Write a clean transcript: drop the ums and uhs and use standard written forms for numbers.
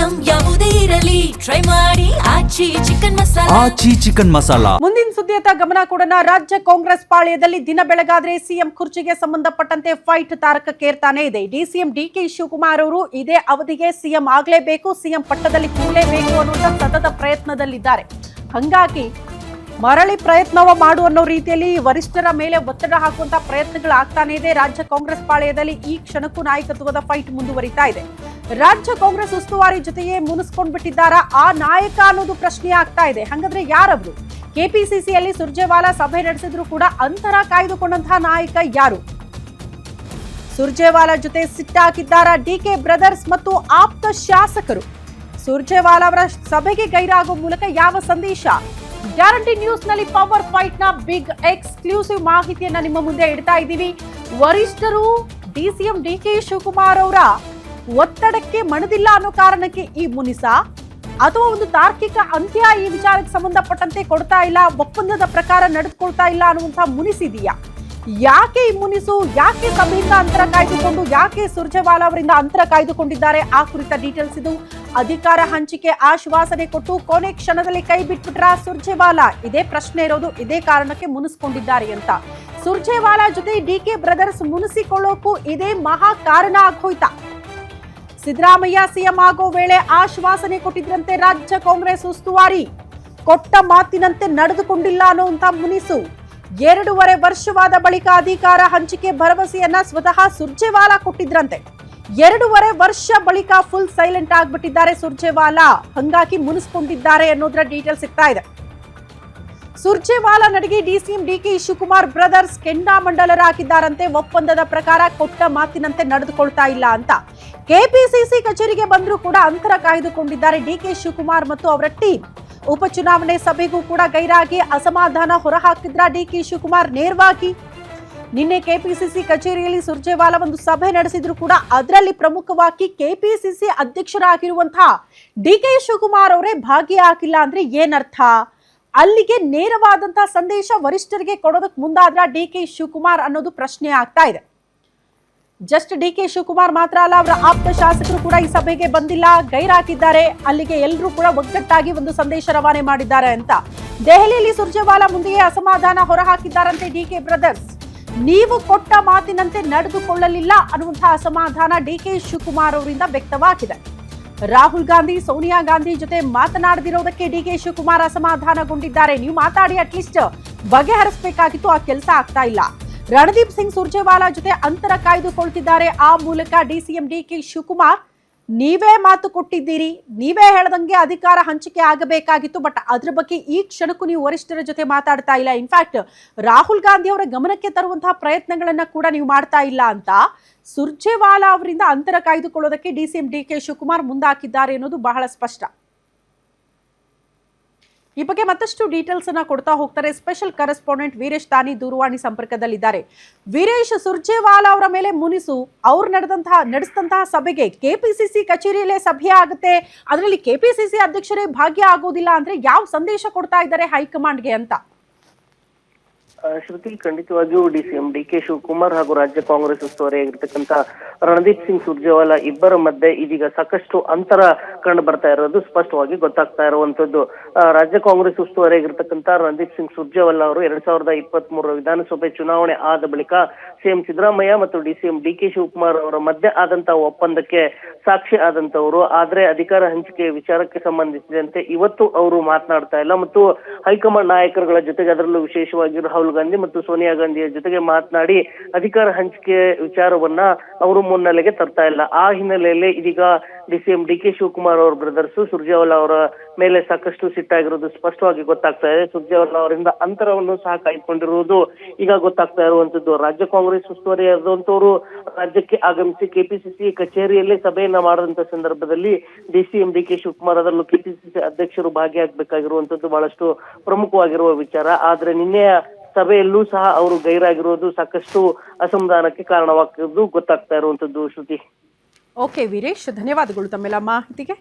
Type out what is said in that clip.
Item ಯಾವುದೇ ಇರಲಿ try ಮಾಡಿ ಆಚಿ ಚಿಕನ್ ಮಸಾಲಾ. ಮುಂದಿನ ಸುದ್ದಿಯತ್ತ ಗಮನ ಕೊಡೋಣ. ರಾಜ್ಯ ಕಾಂಗ್ರೆಸ್ ಪಾಳ್ಯದಲ್ಲಿ ದಿನ ಬೆಳಗಾದ್ರೆ ಸಿಎಂ ಕುರ್ಚಿಗೆ ಸಂಬಂಧಪಟ್ಟಂತೆ ಫೈಟ್ ತಾರಕಕ್ಕೇರ್ತಾನೆ ಇದೆ. ಡಿಸಿಎಂ ಡಿಕೆ ಶಿವಕುಮಾರ್ ಅವರು ಇದೇ ಅವಧಿಗೆ ಸಿಎಂ ಆಗ್ಲೇಬೇಕು, ಸಿಎಂ ಪಟ್ಟದಲ್ಲಿ ಕೂರಲೇಬೇಕು ಅನ್ನುವಂತ ಸತತ ಪ್ರಯತ್ನದಲ್ಲಿದ್ದಾರೆ. ಹಂಗಾಗಿ ಮರಳಿ ಪ್ರಯತ್ನವ ಮಾಡು ಅನ್ನೋ ರೀತಿಯಲ್ಲಿ ವರಿಷ್ಠರ ಮೇಲೆ ಒತ್ತಡ ಹಾಕುವಂತ ಪ್ರಯತ್ನಗಳು ಆಗ್ತಾನೆ ಇದೆ. ರಾಜ್ಯ ಕಾಂಗ್ರೆಸ್ ಪಾಳ್ಯದಲ್ಲಿ ಈ ಕ್ಷಣಕ್ಕೂ ನಾಯಕತ್ವದ ಫೈಟ್ ಮುಂದುವರಿತಾ ಇದೆ. ರಾಜ್ಯ ಕಾಂಗ್ರೆಸ್ ಉಸ್ತುವಾರಿ ಜೊತೆಗೆ ಮುನಿಸ್ಕೊಂಡ್ಬಿಟ್ಟಿದ್ದಾರಾ ಆ ನಾಯಕ ಅನ್ನೋದು ಪ್ರಶ್ನೆ ಆಗ್ತಾ ಇದೆ. ಹಾಗಾದ್ರೆ ಯಾರವರು? ಕೆಪಿಸಿಸಿಯಲ್ಲಿ ಸುರ್ಜೇವಾಲಾ ಸಭೆ ನಡೆಸಿದ್ರು ಕೂಡ ಅಂತರ ಕಾಯ್ದುಕೊಂಡಂತಹ ನಾಯಕ ಯಾರು? ಸುರ್ಜೇವಾಲಾ ಜೊತೆ ಸಿಟ್ಟಾಕಿದ್ದಾರಾ ಡಿಕೆ ಬ್ರದರ್ಸ್ ಮತ್ತು ಆಪ್ತ ಶಾಸಕರು? ಸುರ್ಜೇವಾಲಾ ಅವರ ಸಭೆಗೆ ಗೈರಾಗುವ ಮೂಲಕ ಯಾವ ಸಂದೇಶ? ಗ್ಯಾರಂಟಿ ನ್ಯೂಸ್ ನಲ್ಲಿ ಪವರ್ ಫೈಟ್ ನ ಬಿಗ್ ಎಕ್ಸ್ಕ್ಲೂಸಿವ್ ಮಾಹಿತಿಯನ್ನ ನಿಮ್ಮ ಮುಂದೆ ಇಡ್ತಾ ಇದ್ದೀವಿ. ವರಿಷ್ಠರು ಡಿಸಿಎಂ ಡಿಕೆ ಶಿವಕುಮಾರ್ ಅವರ ಒತ್ತಡಕ್ಕೆ ಮಣಿದಿಲ್ಲ ಅನ್ನೋ ಕಾರಣಕ್ಕೆ ಈ ಮುನಿಸ, ಅಥವಾ ಒಂದು ತಾರ್ಕಿಕ ಅಂತ್ಯ ಈ ವಿಚಾರಕ್ಕೆ ಸಂಬಂಧಪಟ್ಟಂತೆ ಕೊಡ್ತಾ ಇಲ್ಲ, ಒಪ್ಪಂದದ ಪ್ರಕಾರ ನಡೆದುಕೊಳ್ತಾ ಇಲ್ಲ ಅನ್ನುವಂತಹ ಮುನಿಸಿದೆಯಾ? ಯಾಕೆ ಈ ಮುನಿಸು? ಯಾಕೆ ಸಭೆಯಿಂದ ಅಂತರ ಕಾಯ್ದುಕೊಂಡು, ಯಾಕೆ ಸುರ್ಜೇವಾಲಾ ಅವರಿಂದ ಅಂತರ ಕಾಯ್ದುಕೊಂಡಿದ್ದಾರೆ? ಆ ಕುರಿತ ಡೀಟೇಲ್ಸ್ ಇದು. ಅಧಿಕಾರ ಹಂಚಿಕೆ ಆಶ್ವಾಸನೆ ಕೊಟ್ಟು ಕೊನೆ ಕ್ಷಣದಲ್ಲಿ ಕೈ ಬಿಟ್ಬಿಟ್ರ ಸುರ್ಜೇವಾಲಾ? ಇದೇ ಪ್ರಶ್ನೆ ಇರೋದು. ಇದೇ ಕಾರಣಕ್ಕೆ ಮುನಿಸ್ಕೊಂಡಿದ್ದಾರೆ ಅಂತ. ಸುರ್ಜೇವಾಲಾ ಜೊತೆ ಡಿಕೆ ಬ್ರದರ್ಸ್ ಮುನಿಸಿಕೊಳ್ಳೋಕು ಇದೇ ಮಹಾ ಕಾರಣ ಆಗೋಯ್ತಾ? ಸಿದ್ದರಾಮಯ್ಯ ಸಿಎಂ ಆಗೋ ವೇಳೆ ಆಶ್ವಾಸನೆ ಕೊಟ್ಟಿದ್ರಂತೆ ರಾಜ್ಯ ಕಾಂಗ್ರೆಸ್ ಉಸ್ತುವಾರಿ, ಕೊಟ್ಟ ಮಾತಿನಂತೆ ನಡೆದುಕೊಂಡಿಲ್ಲ ಅನ್ನುವಂತ ಮುನಿಸು. 2.5 ವರ್ಷವಾದ ಬಳಿಕ ಅಧಿಕಾರ ಹಂಚಿಕೆ ಭರವಸೆಯನ್ನ ಸ್ವತಃ ಸುರ್ಜೇವಾಲಾ ಕೊಟ್ಟಿದ್ರಂತೆ. 2.5 ವರ್ಷ ಬಳಿಕ ಫುಲ್ ಸೈಲೆಂಟ್ ಆಗ್ಬಿಟ್ಟಿದ್ದಾರೆ ಸುರ್ಜೇವಾಲಾ. ಹಂಗಾಗಿ ಮುನಿಸ್ಕೊಂಡಿದ್ದಾರೆ ಅನ್ನೋದ್ರ ಡೀಟೇಲ್ ಸಿಗ್ತಾ ಇದೆ. ಸುರ್ಜೇವಾಲಾ ನಡಿಗೆ ಡಿಸಿಎಂ ಡಿಕೆ ಶಿವಕುಮಾರ್ ಬ್ರದರ್ಸ್ ಕೆಂಡಾಮಂಡಲರಾಗಿದ್ದಾರಂತೆ. ಒಪ್ಪಂದದ ಪ್ರಕಾರ ಕೊಟ್ಟ ಮಾತಿನಂತೆ ನಡೆದುಕೊಳ್ತಾ ಇಲ್ಲ ಅಂತ ಕೆಪಿಸಿಸಿ ಕಚೇರಿಗೆ ಬಂದರೂ ಕೂಡ ಅಂತರ ಕಾಯ್ದುಕೊಂಡಿದ್ದಾರೆ ಡಿಕೆ ಶಿವಕುಮಾರ್ ಮತ್ತು ಅವರ ಟೀಮ್. ಉಪಚುನಾವಣೆ ಸಭೆಗೂ ಕೂಡ ಗೈರಾಗಿ ಅಸಮಾಧಾನ ಹೊರಹಾಕಿದ್ರ ಡಿಕೆ ಶಿವಕುಮಾರ್ ನೇರವಾಗಿ. ನಿನ್ನೆ ಕೆಪಿಸಿಸಿ ಕಚೇರಿಯಲ್ಲಿ ಸುರ್ಜೇವಾಲಾ ಒಂದು ಸಭೆ ನಡೆಸಿದ್ರು ಕೂಡ ಅದರಲ್ಲಿ ಪ್ರಮುಖವಾಗಿ ಕೆಪಿಸಿಸಿ ಅಧ್ಯಕ್ಷರಾಗಿರುವಂತಹ ಡಿಕೆ ಶಿವಕುಮಾರ್ ಅವರೇ ಭಾಗಿಯಾಗಿಲ್ಲ ಅಂದ್ರೆ ಏನರ್ಥ? ಅಲ್ಲಿಗೆ ನೇರವಾದಂತಹ ಸಂದೇಶ ವರಿಷ್ಠರಿಗೆ ಕೊಡೋದಕ್ಕೆ ಮುಂದಾದ್ರ ಡಿಕೆ ಶಿವಕುಮಾರ್ ಅನ್ನೋದು ಪ್ರಶ್ನೆ ಆಗ್ತಾ ಇದೆ. ಜಸ್ಟ್ ಡಿಕೆ ಶಿವಕುಮಾರ್ ಮಾತ್ರ ಅಲ್ಲ, ಅವರ ಆಪ್ತ ಶಾಸಕರು ಕೂಡ ಈ ಸಭೆಗೆ ಬಂದಿಲ್ಲ, ಗೈರಾಕಿದ್ದಾರೆ. ಅಲ್ಲಿಗೆ ಎಲ್ಲರೂ ಕೂಡ ಒಗ್ಗಟ್ಟಾಗಿ ಒಂದು ಸಂದೇಶ ರವಾನೆ ಮಾಡಿದ್ದಾರೆ ಅಂತ ದೆಹಲಿಯಲ್ಲಿ ಸುರ್ಜೇವಾಲಾ ಮುಂದೆಯೇ ಅಸಮಾಧಾನ ಹೊರಹಾಕಿದ್ದಾರಂತೆ ಡಿಕೆ ಬ್ರದರ್ಸ್. ನೀವು ಕೊಟ್ಟ ಮಾತಿನಂತೆ ನಡೆದುಕೊಳ್ಳಲಿಲ್ಲ ಅನ್ನುವಂತಹ ಅಸಮಾಧಾನ ಡಿಕೆ ಶಿವಕುಮಾರ್ ಅವರಿಂದ ವ್ಯಕ್ತವಾಗಿದೆ. ರಾಹುಲ್ ಗಾಂಧಿ, ಸೋನಿಯಾ ಗಾಂಧಿ ಜೊತೆ ಮಾತನಾಡದಿರೋದಕ್ಕೆ ಡಿಕೆ ಶಿವಕುಮಾರ್ ಅಸಮಾಧಾನಗೊಂಡಿದ್ದಾರೆ. ನೀವು ಮಾತಾಡಿ ಅಟ್ಲೀಸ್ಟ್ ಬಗೆಹರಿಸಬೇಕಾಗಿತ್ತು, ಆ ಕೆಲಸ ಆಗ್ತಾ ಇಲ್ಲ. ರಣದೀಪ್ ಸಿಂಗ್ ಸುರ್ಜೇವಾಲಾ ಜೊತೆ ಅಂತರ ಕಾಯ್ದುಕೊಳ್ತಿದ್ದಾರೆ. ಆ ಮೂಲಕ ಡಿಸಿಎಂ ಡಿಕೆ ಶಿವಕುಮಾರ್, ನೀವೇ ಮಾತು ಕೊಟ್ಟಿದ್ದೀರಿ, ನೀವೇ ಹೇಳದಂಗೆ ಅಧಿಕಾರ ಹಂಚಿಕೆ ಆಗಬೇಕಾಗಿತ್ತು, ಬಟ್ ಅದ್ರ ಬಗ್ಗೆ ಈ ಕ್ಷಣಕ್ಕೂ ನೀವು ವರಿಷ್ಠರ ಜೊತೆ ಮಾತಾಡ್ತಾ ಇಲ್ಲ. ಇನ್ಫ್ಯಾಕ್ಟ್ ರಾಹುಲ್ ಗಾಂಧಿ ಅವರ ಗಮನಕ್ಕೆ ತರುವಂತಹ ಪ್ರಯತ್ನಗಳನ್ನ ಕೂಡ ನೀವು ಮಾಡ್ತಾ ಇಲ್ಲ ಅಂತ ಸುರ್ಜೇವಾಲಾ ಅವರಿಂದ ಅಂತರ ಕಾಯ್ದುಕೊಳ್ಳೋದಕ್ಕೆ ಡಿಸಿಎಂ ಡಿಕೆ ಶಿವಕುಮಾರ್ ಮುಂದಾಕಿದ್ದಾರೆ ಅನ್ನೋದು ಬಹಳ ಸ್ಪಷ್ಟ. ಈ ಬಗ್ಗೆ ಮತ್ತಷ್ಟು ಡೀಟೇಲ್ಸ್ ಅನ್ನ ಕೊಡ್ತಾ ಹೋಗ್ತಾರೆ ಸ್ಪೆಷಲ್ ಕರೆಸ್ಪಾಂಡೆಂಟ್ ವೀರೇಶ್ ತಾನಿ ದೂರವಾಣಿ ಸಂಪರ್ಕದಲ್ಲಿದ್ದಾರೆ. ವೀರೇಶ್, ಸುರ್ಜೇವಾಲಾ ಅವರ ಮೇಲೆ ಮುನಿಸು, ಅವ್ರು ನಡೆಸಿದಂತಹ ಸಭೆಗೆ ಕೆಪಿಸಿಸಿ ಕಚೇರಿಯಲ್ಲೇ ಸಭೆ ಆಗುತ್ತೆ, ಅದರಲ್ಲಿ ಕೆಪಿಸಿಸಿ ಅಧ್ಯಕ್ಷರೇ ಭಾಗ್ಯ ಆಗೋದಿಲ್ಲ ಅಂದ್ರೆ ಯಾವ ಸಂದೇಶ ಕೊಡ್ತಾ ಇದ್ದಾರೆ ಹೈಕಮಾಂಡ್ಗೆ ಅಂತ? ಶ್ರುತಿ, ಖಂಡಿತವಾಗಿಯೂ ಡಿಸಿಎಂ ಡಿಕೆ ಶಿವಕುಮಾರ್ ಹಾಗೂ ರಾಜ್ಯ ಕಾಂಗ್ರೆಸ್ ಉಸ್ತುವಾರಿಯಾಗಿರ್ತಕ್ಕಂಥ ರಣದೀಪ್ ಸಿಂಗ್ ಸುರ್ಜೇವಾಲಾ ಇಬ್ಬರ ಮಧ್ಯೆ ಇದೀಗ ಸಾಕಷ್ಟು ಅಂತರ ಕಂಡು ಬರ್ತಾ ಇರೋದು ಸ್ಪಷ್ಟವಾಗಿ ಗೊತ್ತಾಗ್ತಾ ಇರುವಂತದ್ದು. ರಾಜ್ಯ ಕಾಂಗ್ರೆಸ್ ಉಸ್ತುವಾರಿಯಾಗಿರ್ತಕ್ಕಂಥ ರಣದೀಪ್ ಸಿಂಗ್ ಸುರ್ಜೇವಾಲಾ ಅವರು 2023 ವಿಧಾನಸಭೆ ಚುನಾವಣೆ ಆದ ಬಳಿಕ ಸಿಎಂ ಸಿದ್ದರಾಮಯ್ಯ ಮತ್ತು ಡಿಸಿಎಂ ಡಿಕೆ ಶಿವಕುಮಾರ್ ಅವರ ಮಧ್ಯೆ ಆದಂತಹ ಒಪ್ಪಂದಕ್ಕೆ ಸಾಕ್ಷಿ ಆದಂತವರು. ಆದ್ರೆ ಅಧಿಕಾರ ಹಂಚಿಕೆ ವಿಚಾರಕ್ಕೆ ಸಂಬಂಧಿಸಿದಂತೆ ಇವತ್ತು ಅವರು ಮಾತನಾಡ್ತಾ ಇಲ್ಲ ಮತ್ತು ಹೈಕಮಾಂಡ್ ನಾಯಕರುಗಳ ಜೊತೆಗೆ, ಅದರಲ್ಲೂ ವಿಶೇಷವಾಗಿ ರಾಹುಲ್ ಗಾಂಧಿ ಮತ್ತು ಸೋನಿಯಾ ಗಾಂಧಿಯ ಜೊತೆಗೆ ಮಾತನಾಡಿ ಅಧಿಕಾರ ಹಂಚಿಕೆ ವಿಚಾರವನ್ನ ಅವರು ಮುನ್ನೆಲೆಗೆ ತರ್ತಾ ಇಲ್ಲ. ಆ ಹಿನ್ನೆಲೆಯಲ್ಲಿ ಇದೀಗ ಡಿಸಿಎಂ ಡಿಕೆ ಶಿವಕುಮಾರ್ ಅವರ ಬ್ರದರ್ಸ್ ಸುರ್ಜೇವಾಲಾ ಅವರ ಮೇಲೆ ಸಾಕಷ್ಟು ಸಿಟ್ಟಾಗಿರೋದು ಸ್ಪಷ್ಟವಾಗಿ ಗೊತ್ತಾಗ್ತಾ ಇದೆ. ಸುರ್ಜೇವಾಲಾ ಅವರಿಂದ ಅಂತರವನ್ನು ಸಹ ಕಾಯ್ದುಕೊಂಡಿರುವುದು ಈಗ ಗೊತ್ತಾಗ್ತಾ ಇರುವಂತದ್ದು. ರಾಜ್ಯ ಕಾಂಗ್ರೆಸ್ ಉಸ್ತುವಾರಿಯಾದಂತವರು ರಾಜ್ಯಕ್ಕೆ ಆಗಮಿಸಿ ಕೆಪಿಸಿಸಿ ಕಚೇರಿಯಲ್ಲೇ ಸಭೆಯನ್ನ ಮಾಡಿದಂತ ಸಂದರ್ಭದಲ್ಲಿ ಡಿಸಿಎಂ ಡಿಕೆ ಶಿವಕುಮಾರ್, ಅದರಲ್ಲೂ ಕೆಪಿಸಿಸಿ ಅಧ್ಯಕ್ಷರು ಭಾಗಿಯಾಗಬೇಕಾಗಿರುವಂತದ್ದು ಬಹಳಷ್ಟು ಪ್ರಮುಖವಾಗಿರುವ ವಿಚಾರ. ಆದ್ರೆ ನಿನ್ನೆಯ ಸಭೆಯಲ್ಲೂ ಸಹ ಅವರು ಗೈರಾಗಿರುವುದು ಸಾಕಷ್ಟು ಅಸಮಾಧಾನಕ್ಕೆ ಕಾರಣವಾಗಿರುವುದು ಗೊತ್ತಾಗ್ತಾ ಇರುವಂತದ್ದು. ಶ್ರುತಿ. ಓಕೆ ವೀರೇಶ್, ಧನ್ಯವಾದಗಳು ತಮ್ಮೆಲ್ಲ ಮಾಹಿತಿಗೆ.